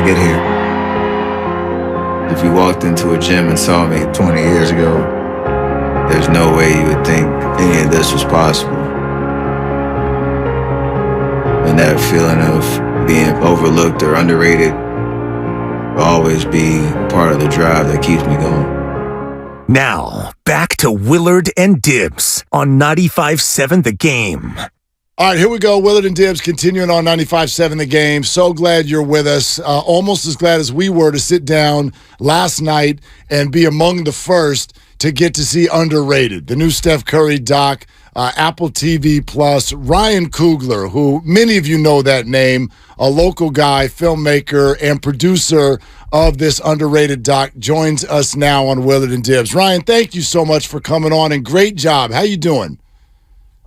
get here. If you walked into a gym and saw me 20 years ago, there's no way you would think any of this was possible. And that feeling of being overlooked or underrated will always be part of the drive that keeps me going. Now, back to Willard and Dibs on 95.7 The Game. All right, here we go. Willard and Dibs continuing on 95.7 The Game. So glad you're with us. Almost as glad as we were to sit down last night and be among the first to get to see Underrated, the new Steph Curry doc, Apple TV Plus. Ryan Coogler, who many of you know that name, a local guy, filmmaker, and producer of this Underrated doc, joins us now on Willard and Dibs. Ryan, thank you so much for coming on, and great job. How you doing?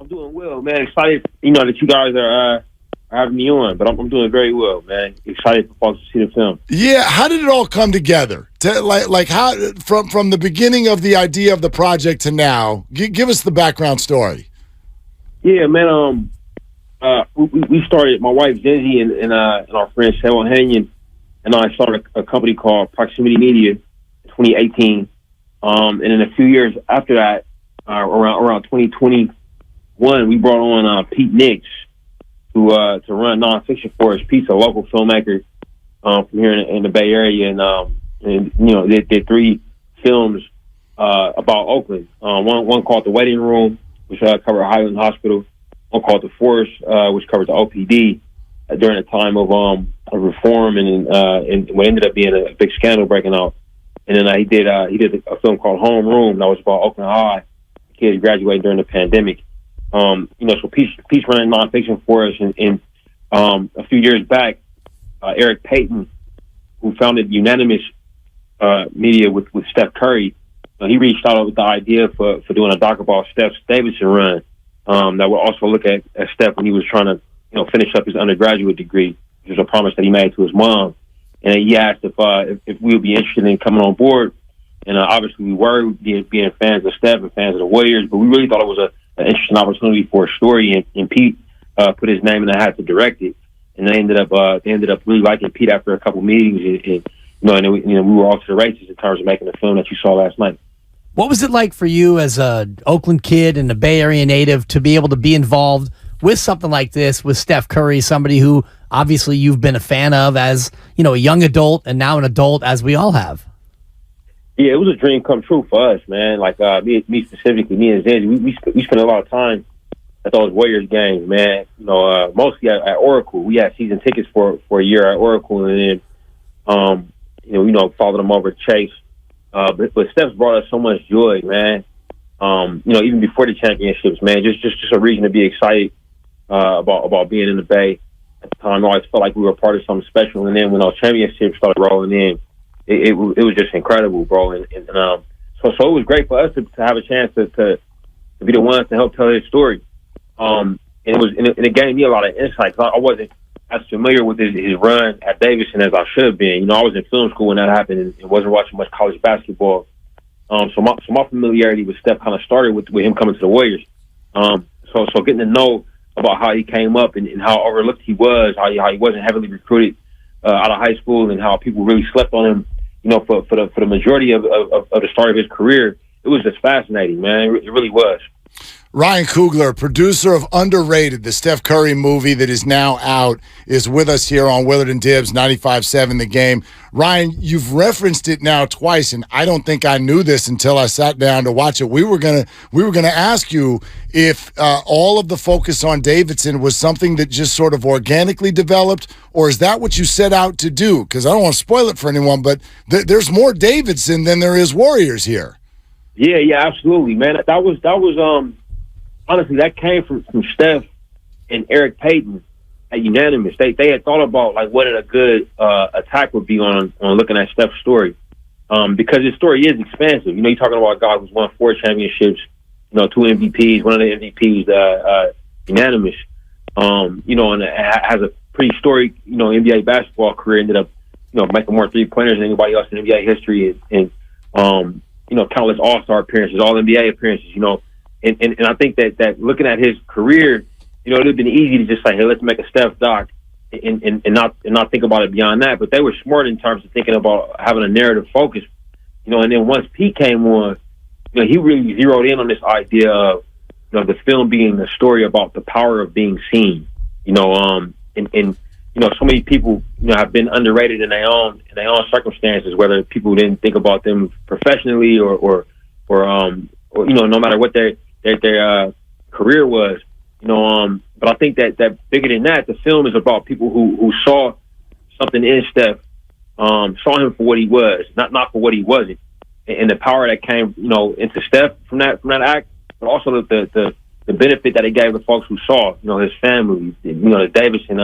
I'm doing well, man. Excited, that you guys are having me on, but I'm doing very well, man. Excited for folks to see the film. Yeah, how did it all come together? How from the beginning of the idea of the project to now? Give us the background story. Yeah, man. We started. My wife Zenzi and our friend Sarah Hanyon and I started a company called Proximity Media in 2018. And in a few years after that, around 2020. We brought on Pete Nix to run nonfiction for us. Pete's a local filmmaker from here in the Bay Area, and they did 3 films about Oakland. One called The Waiting Room, which covered Highland Hospital. One called The Force, which covered the OPD during the time of reform and what ended up being a big scandal breaking out. And then he did a film called Home Room that was about Oakland High kids graduating during the pandemic. So Pete's running nonfiction for us, and a few years back, Eric Payton, who founded Unanimous Media with Steph Curry, he reached out with the idea for doing a doc about Steph's Davidson run that would also look at Steph when he was trying to finish up his undergraduate degree, which was a promise that he made to his mom. And he asked if we would be interested in coming on board, and obviously we were being fans of Steph and fans of the Warriors, but we really thought it was an interesting opportunity for a story, and Pete put his name in the hat to direct it, and they ended up really liking Pete after a couple meetings, and we were off to the races in terms of making the film that you saw last night. What was it like for you as a Oakland kid and a Bay Area native to be able to be involved with something like this with Steph Curry, somebody who obviously you've been a fan of as a young adult and now an adult, as we all have? Yeah, it was a dream come true for us, man. Like me specifically, me and Zenzi, we spent a lot of time at those Warriors games, man. Mostly at Oracle. We had season tickets for a year at Oracle, and then followed them over to Chase. But Steph's brought us so much joy, man. Even before the championships, man, just a reason to be excited about being in the Bay at the time. I always felt like we were part of something special, and then when those championships started rolling in, it was just incredible, bro. So it was great for us to have a chance to be the ones to help tell his story. And it gave me a lot of insight, because I wasn't as familiar with his run at Davidson as I should have been. I was in film school when that happened and wasn't watching much college basketball. So my familiarity with Steph kind of started with him coming to the Warriors. So getting to know about how he came up and how overlooked he was, how he wasn't heavily recruited out of high school, and how people really slept on him, for the majority of the start of his career. It was just fascinating, man. It really was. Ryan Coogler, producer of Underrated, the Steph Curry movie that is now out, is with us here on Willard and Dibs, 95.7 The Game. Ryan, you've referenced it now twice, and I don't think I knew this until I sat down to watch it. We were gonna ask you if all of the focus on Davidson was something that just sort of organically developed, or is that what you set out to do? Because I don't want to spoil it for anyone, but there's more Davidson than there is Warriors here. Yeah, absolutely, man. That was honestly, that came from Steph and Eric Payton at Unanimous. They had thought about what a good attack would be on looking at Steph's story, because his story is expansive. You're talking about a guy who's won 4 championships, 2 MVPs, one of the MVPs, Unanimous, and has a pretty storied, NBA basketball career. Ended up, making more 3-pointers than anybody else in NBA history, and countless All-Star appearances, All-NBA appearances, And I think that looking at his career, it would have been easy to just say, hey, let's make a Steph doc not think about it beyond that. But they were smart in terms of thinking about having a narrative focus, and then once Pete came on, he really zeroed in on this idea of, the film being a story about the power of being seen, and so many people, have been underrated in their own circumstances, whether people didn't think about them professionally or no matter what their career was, but I think that bigger than that, the film is about people who saw something in Steph, saw him for what he was, not for what he wasn't, and the power that came, into Steph from that act, but also the benefit that it gave the folks who saw, his family, the Davidson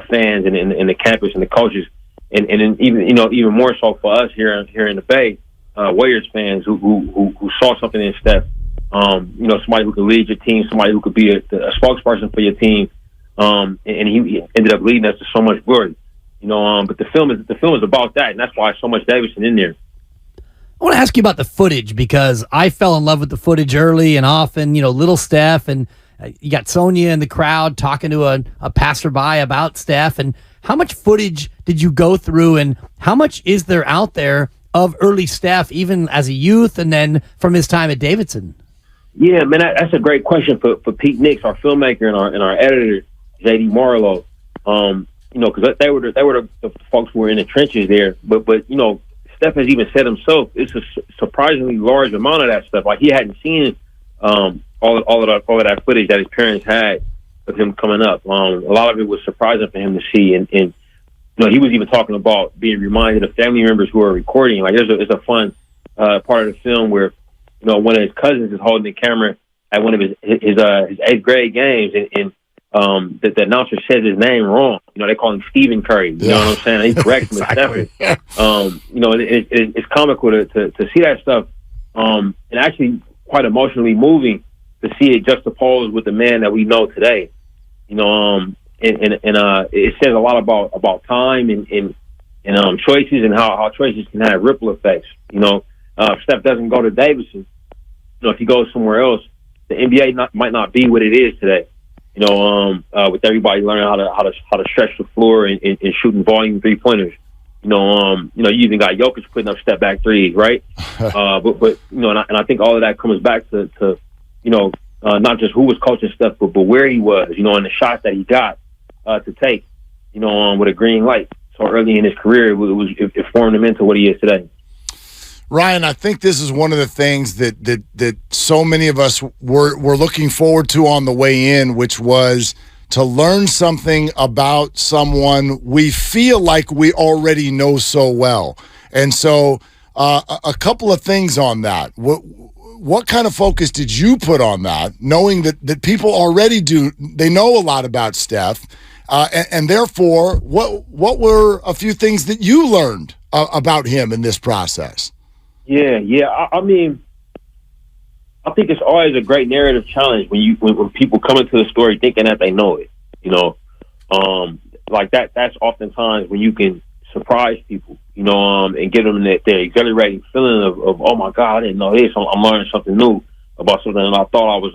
fans and the campus and the coaches, and then even more so for us here in the Bay, Warriors fans who saw something in Steph. Somebody who could lead your team, somebody who could be a spokesperson for your team, and he ended up leading us to so much glory. But the film is about that, and that's why so much Davidson in there. I want to ask you about the footage because I fell in love with the footage early and often. Little Steph, and you got Sonia in the crowd talking to a passerby about Steph. And how much footage did you go through, and how much is there out there of early Steph, even as a youth, and then from his time at Davidson? Yeah, man, that's a great question for Pete Nix, our filmmaker, and our editor, J.D. Marlowe. Because they were the folks who were in the trenches there. But Steph has even said himself, it's a surprisingly large amount of that stuff. Like, he hadn't seen all of that footage that his parents had of him coming up. A lot of it was surprising for him to see, and he was even talking about being reminded of family members who are recording. Like, there's a fun part of the film where one of his cousins is holding the camera at one of his 8th grade games, and the announcer says his name wrong. They call him Stephen Curry. You know what I'm saying? And he corrects him as Stephen. It's comical to see that stuff, and actually quite emotionally moving to see it juxtaposed with the man that we know today. It says a lot about time and choices, and how choices can have ripple effects. If Steph doesn't go to Davidson, if he goes somewhere else, the NBA might not be what it is today. With everybody learning how to stretch the floor and shooting volume 3-pointers. You even got Jokic putting up step back threes, right? But and I think all of that comes back to not just who was coaching Steph, but where he was, and the shots that he got to take, with a green light so early in his career. It formed him into what he is today. Ryan, I think this is one of the things that so many of us were looking forward to on the way in, which was to learn something about someone we feel like we already know so well. And so a couple of things on that. What kind of focus did you put on that, knowing that people already they know a lot about Steph, and therefore, what were a few things that you learned about him in this process? Yeah. I mean, I think it's always a great narrative challenge when people come into the story thinking that they know it. Like that. That's oftentimes when you can surprise people. And give them their exhilarating feeling of oh my God, I didn't know this. I'm learning something new about something that I thought I was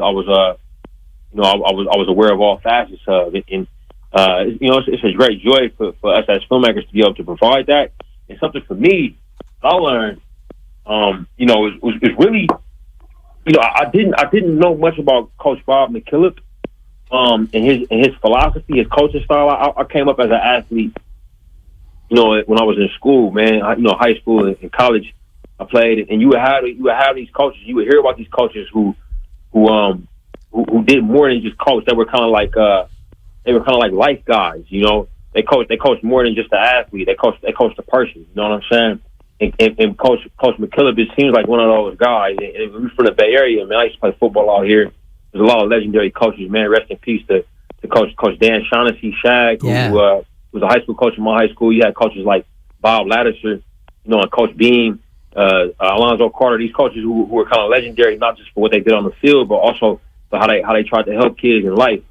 aware of all facets of it. And it's a great joy for us as filmmakers to be able to provide that. And something for me I learned. It was really, I didn't know much about Coach Bob McKillop, and his philosophy, his coaching style. I came up as an athlete, when I was in school, man. High school and college, I played, and you would have these coaches. You would hear about these coaches who did more than just coach. They were kind of like life guys. They coached more than just the athlete. They coached the person. You know what I'm saying? And Coach McKillop, it seems like one of those guys. And we're from the Bay Area, man. I used to play football out here. There's a lot of legendary coaches, man. Rest in peace to Coach Dan Shaughnessy Shag, who was a high school coach in my high school. You had coaches like Bob Laddiser, and Coach Beam, Alonzo Carter. These coaches who were kind of legendary, not just for what they did on the field, but also for how they tried to help kids in life.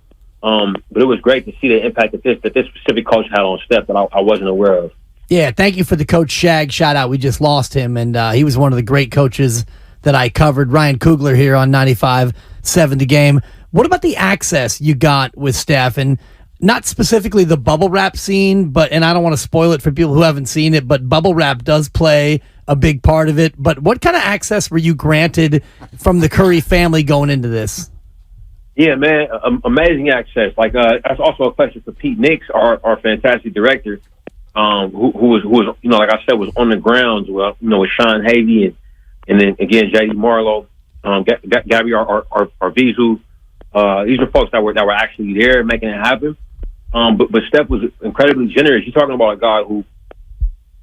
But it was great to see the impact that this specific coach had on Steph that I wasn't aware of. Yeah, thank you for the Coach Shag shout out. We just lost him, and he was one of the great coaches that I covered. Ryan Coogler here on 95.7 The Game. What about the access you got with Steph? And not specifically the bubble wrap scene, and I don't want to spoil it for people who haven't seen it, but bubble wrap does play a big part of it. But what kind of access were you granted from the Curry family going into this? Yeah, man, amazing access. Like, that's also a question for Pete Nix, our fantastic director, who was, like I said, was on the grounds, with Sean Havey and then again JD Marlowe, Gabby Arvizu. These are folks that were actually there making it happen. But Steph was incredibly generous. You're talking about a guy who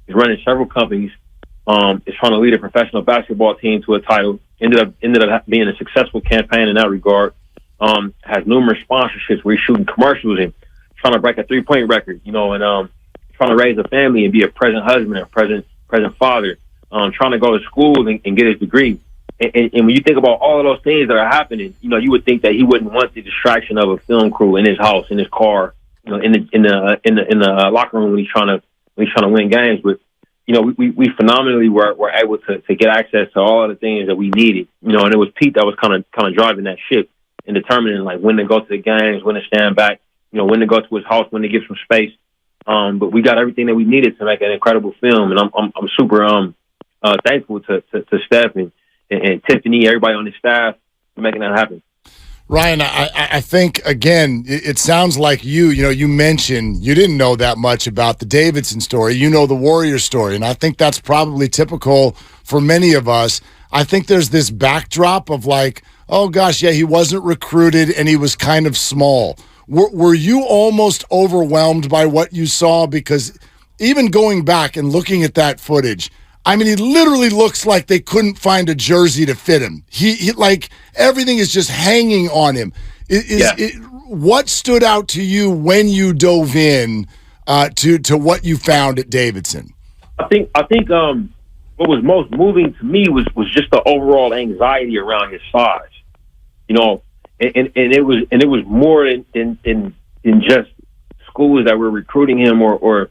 is running several companies, is trying to lead a professional basketball team to a title. Ended up being a successful campaign in that regard. Has numerous sponsorships where he's shooting commercials and trying to break a 3-point record, and trying to raise a family and be a present husband and present father. Trying to go to school and get his degree. And when you think about all of those things that are happening, you would think that he wouldn't want the distraction of a film crew in his house, in his car, in the locker room when he's trying to win games. But we phenomenally were able to get access to all of the things that we needed. And it was Pete that was kind of driving that ship and determining like when to go to the games, when to stand back, when to go to his house, when to give some space. But we got everything that we needed to make an incredible film, and I'm super thankful to Steph and Tiffany, everybody on the staff for making that happen. Ryan, I think, again, it sounds like you mentioned you didn't know that much about the Davidson story. You know the Warrior story, and I think that's probably typical for many of us. I think there's this backdrop of like, oh, gosh, yeah, he wasn't recruited and he was kind of small. Were you almost overwhelmed by what you saw? Because even going back and looking at that footage, I mean, he literally looks like they couldn't find a jersey to fit him. He like everything is just hanging on him. What stood out to you when you dove in to what you found at Davidson? I think what was most moving to me was just the overall anxiety around his size. And it was more than just schools that were recruiting him or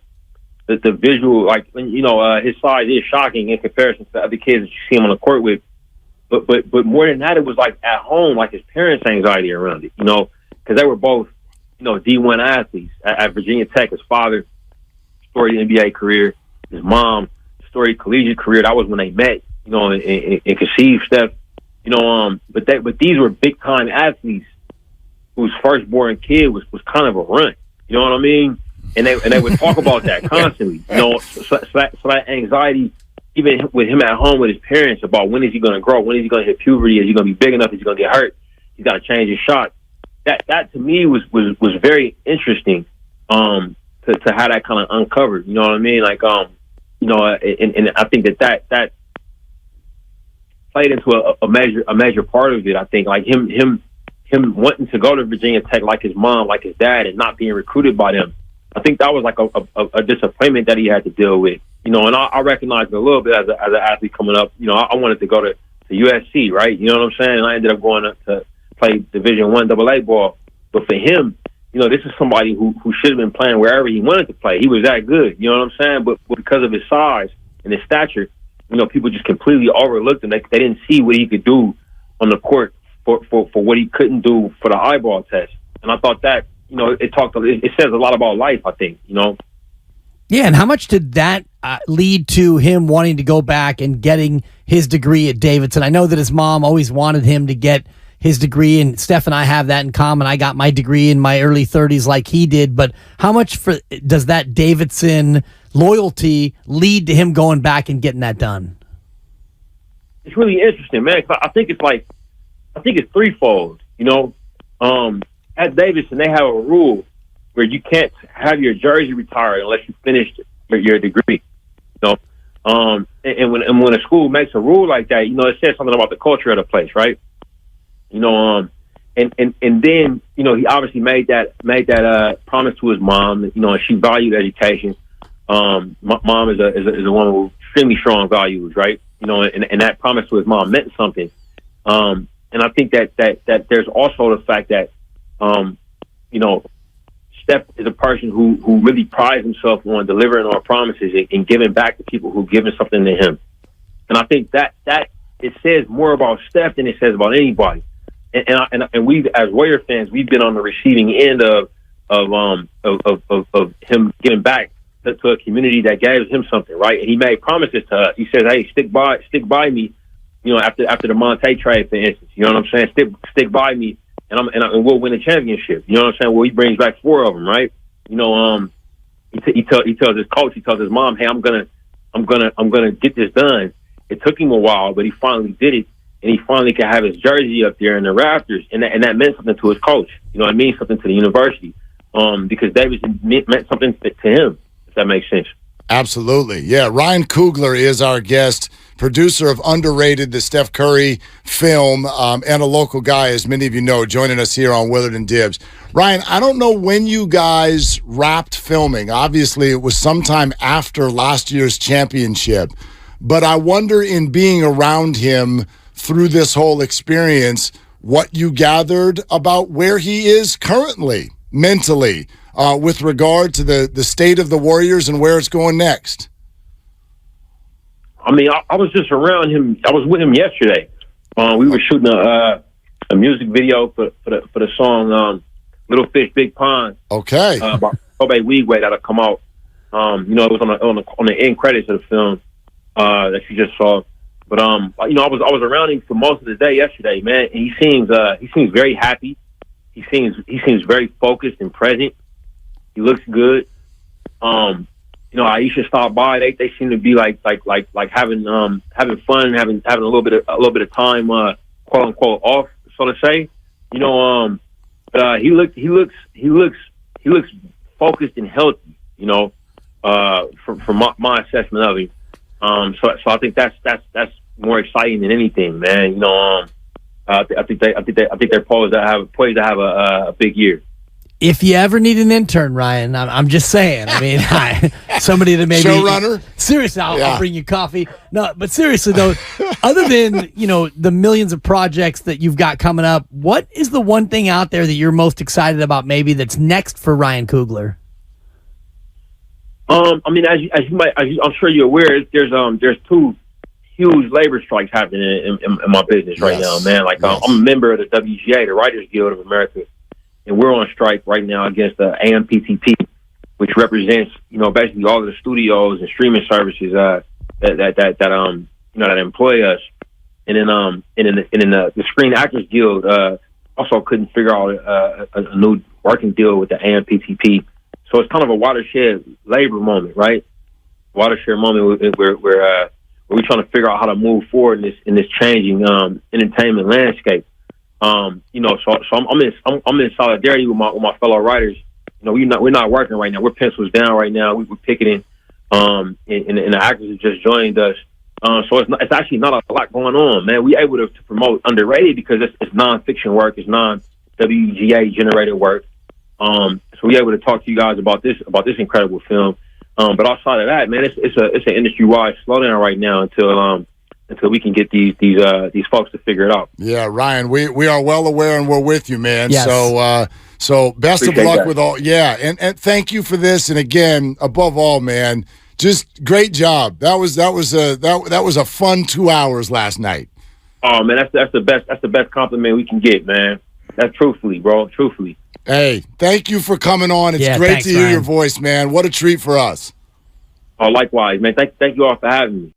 the visual, like, his size is shocking in comparison to the other kids that you see him on the court with. But more than that, it was like at home, like his parents' anxiety around it, because they were both, D1 athletes at Virginia Tech. His father, storied NBA career. His mom, storied collegiate career. That was when they met, and conceived Steph. But these were big time athletes whose firstborn kid was kind of a runt. You know what I mean? And they would talk about that constantly. So that anxiety, even with him at home with his parents, about when is he going to grow? When is he going to hit puberty? Is he going to be big enough? Is he going to get hurt? He's got to change his shot. That to me was very interesting. To have that kind of uncovered. You know what I mean? Like and I think that played into a major part of it. I think like him wanting to go to Virginia Tech like his mom, like his dad, and not being recruited by them. I think that was like a disappointment that he had to deal with, and I recognized it a little bit as an athlete coming up. I wanted to go to USC, right? You know what I'm saying? And I ended up going to play Division I AA ball. But for him, this is somebody who should have been playing wherever he wanted to play. He was that good, you know what I'm saying? But because of his size and his stature, people just completely overlooked him. They didn't see what he could do on the court for what he couldn't do for the eyeball test. And I thought that, it says a lot about life, I think, Yeah, and how much did that lead to him wanting to go back and getting his degree at Davidson? I know that his mom always wanted him to get his degree, and Steph and I have that in common. I got my degree in my early 30s like he did, but how much does that Davidson loyalty lead to him going back and getting that done? It's really interesting, man. I think it's threefold, At Davidson, they have a rule where you can't have your jersey retired unless you finished your degree. And when a school makes a rule like that, it says something about the culture of the place, right? And then he obviously made that promise to his mom. And she valued education. Mom is a woman with extremely strong values, right? And that promise to his mom meant something. And I think that there's also the fact that Steph is a person who really prides himself on delivering on promises and giving back to people who've given something to him. And I think that it says more about Steph than it says about anybody. And we, as Warrior fans, we've been on the receiving end of of him getting back to a community that gave him something, right? And he made promises to us. He says, "Hey, stick by me." You know, after the Monte trade, for instance, you know what I'm saying? Stick by me, and we'll win a championship. You know what I'm saying? Well, he brings back 4 of them, right? You know, he tells his coach, he tells his mom, "Hey, I'm gonna get this done." It took him a while, but he finally did it, and he finally could have his jersey up there in the rafters, and that meant something to his coach. You know, it means something to the university, because Davidson meant something to him. If that makes sense. Absolutely. Yeah. Ryan Coogler is our guest, producer of Underrated, the Steph Curry film, and a local guy, as many of you know, joining us here on Willard and Dibs. Ryan, I don't know when you guys wrapped filming. Obviously, it was sometime after last year's championship. But I wonder, in being around him through this whole experience, what you gathered about where he is currently, mentally, with regard to the state of the Warriors and where it's going next. I mean, I was just around him. I was with him yesterday. We were shooting a music video for the song "Little Fish, Big Pond." Okay. By Kobe Weegway that'll come out. You know, it was on the end credits of the film that you just saw. But you know, I was around him for most of the day yesterday, man. And he seems very happy. He seems very focused and present. He looks good. You know, Aisha stopped by. They seem to be like having fun, having a little bit of time, quote unquote, off, so to say. You know, he looks focused and healthy. You know, from my assessment of him. So I think that's more exciting than anything, man. You know, I think they're poised to have a big year. If you ever need an intern, Ryan, I'm just saying. I mean, somebody to maybe showrunner. Seriously, I'll bring you coffee. No, but seriously though, other than the millions of projects that you've got coming up, what is the one thing out there that you're most excited about? Maybe that's next for Ryan Coogler. I mean, I'm sure you're aware, there's 2 huge labor strikes happening in my business right now, man. Like I'm a member of the WGA, the Writers Guild of America. And we're on strike right now against the AppleTV, which represents, basically all of the studios and streaming services that employ us. And then the Screen Actors Guild also couldn't figure out a new working deal with the AppleTV. So it's kind of a watershed labor moment, right? Watershed moment where we're trying to figure out how to move forward in this changing entertainment landscape. So I'm in solidarity with my fellow writers. We're not working right now. We're pencils down right now. We're picketing, and the actors have just joined us. So it's actually not a lot going on, man. We able to promote Underrated because it's nonfiction work. It's non-WGA generated work. So we're able to talk to you guys about this incredible film. But outside of that, man, it's an industry-wide slowdown right now until we can get these folks to figure it out. Yeah, Ryan, we are well aware and we're with you, man. Yes. So best Appreciate of luck that. with all. Yeah, and thank you for this. And again, above all, man, just great job. That was a fun 2 hours last night. Oh man, that's the best compliment we can get, man. That's truthfully, bro. Truthfully. Hey, thank you for coming on. It's great thanks, to hear Ryan. your voice, man. What a treat for us. Oh, likewise, man. Thank you all for having me.